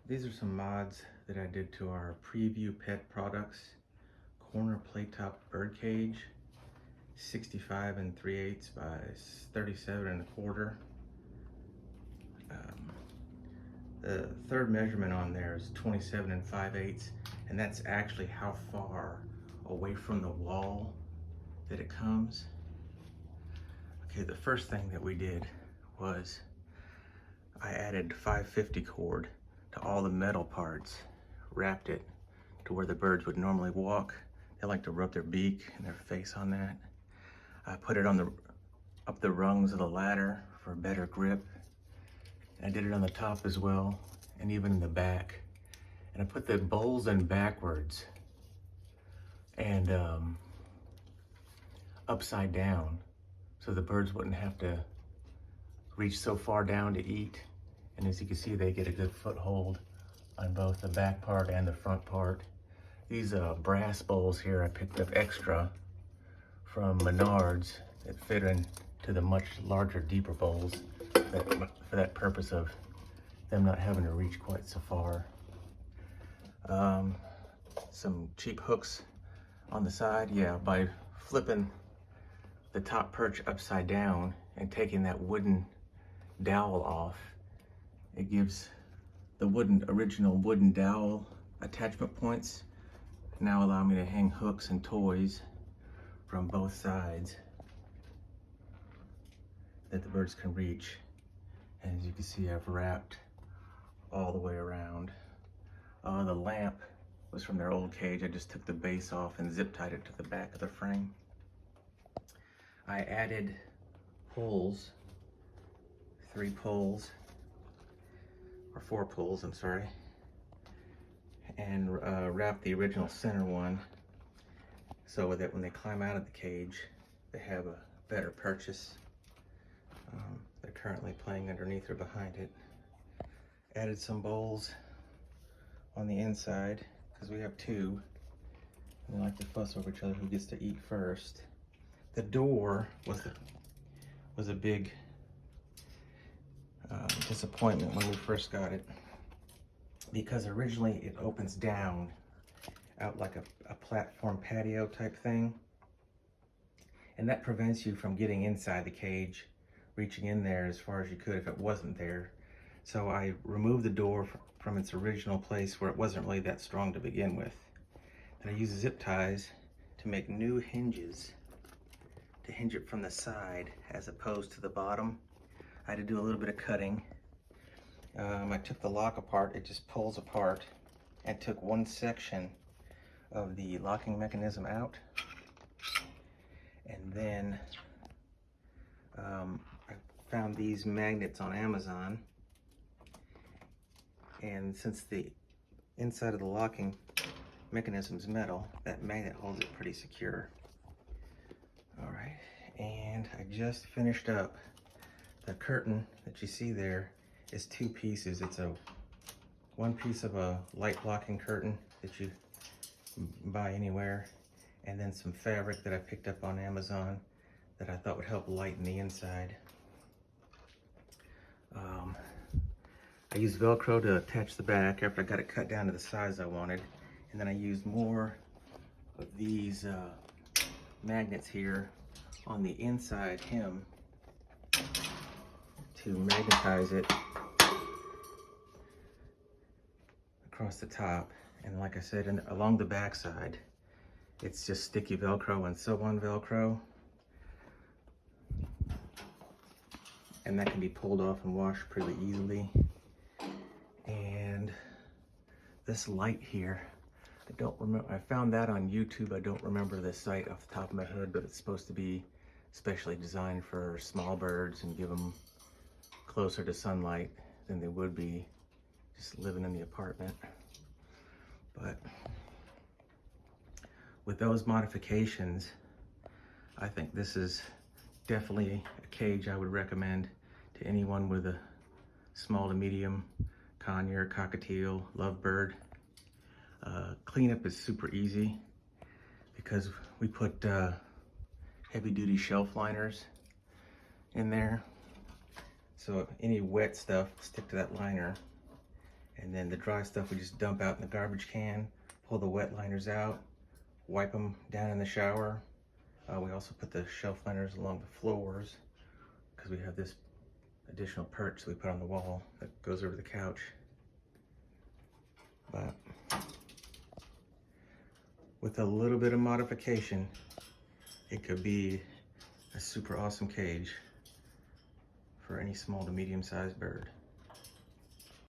These are some mods that I did to our Prevue Pet Products corner Playtop bird cage, 65 3/8 by 37 1/4. The third measurement on there is 27 5/8, and that's actually how far away from the wall that it comes. Okay, the first thing that we did was I added 550 cord to all the metal parts, wrapped it to where the birds would normally walk. They like to rub their beak and their face on that. I put it on up the rungs of the ladder for a better grip. I did it on the top as well, and even in the back. And I put the bowls in backwards and upside down, so the birds wouldn't have to reach so far down to eat. And as you can see, they get a good foothold on both the back part and the front part. These brass bowls here I picked up extra from Menards that fit into the much larger, deeper bowls for that purpose of them not having to reach quite so far. Some cheap hooks on the side. Yeah, by flipping the top perch upside down and taking that wooden dowel off, it gives the original wooden dowel attachment points now allow me to hang hooks and toys from both sides that the birds can reach. And as you can see, I've wrapped all the way around. The lamp was from their old cage. I just took the base off and zip tied it to the back of the frame. I added poles, 3 poles, or 4 poles, I'm sorry, and wrapped the original center one so that when they climb out of the cage, they have a better purchase. They're currently playing underneath or behind it. Added some bowls on the inside because we have 2, and they like to fuss over each other who gets to eat first. The door was a big disappointment when we first got it, because originally it opens down out like a platform patio type thing, and that prevents you from getting inside the cage, reaching in there as far as you could if it wasn't there. So I removed the door from its original place where it wasn't really that strong to begin with. And I used zip ties to make new hinges to hinge it from the side as opposed to the bottom. I had to do a little bit of cutting. I took the lock apart. It just pulls apart, and took one section of the locking mechanism out. And then I found these magnets on Amazon. And since the inside of the locking mechanism is metal, that magnet holds it pretty secure. All right, and I just finished up. The curtain that you see there is 2 pieces. It's one piece of a light blocking curtain that you buy anywhere, and then some fabric that I picked up on Amazon that I thought would help lighten the inside. I used Velcro to attach the back after I got it cut down to the size I wanted, and then I used more of these magnets here on the inside hem to magnetize it across the top. And like I said, along the back side, it's just sticky Velcro and sew-on Velcro, and that can be pulled off and washed pretty easily. And this light here, I don't remember, I found that on YouTube. I don't remember the site off the top of my head, but it's supposed to be specially designed for small birds and give them closer to sunlight than they would be just living in the apartment. But with those modifications, I think this is definitely a cage I would recommend to anyone with a small to medium conure, cockatiel, lovebird. Cleanup is super easy because we put heavy duty shelf liners in there, so any wet stuff will stick to that liner And then the dry stuff we just dump out in the garbage can, pull the wet liners out, wipe them down in the shower. We also put the shelf liners along the floors because we have this additional perch that we put on the wall that goes over the couch. But with a little bit of modification, it could be a super awesome cage for any small to medium-sized bird.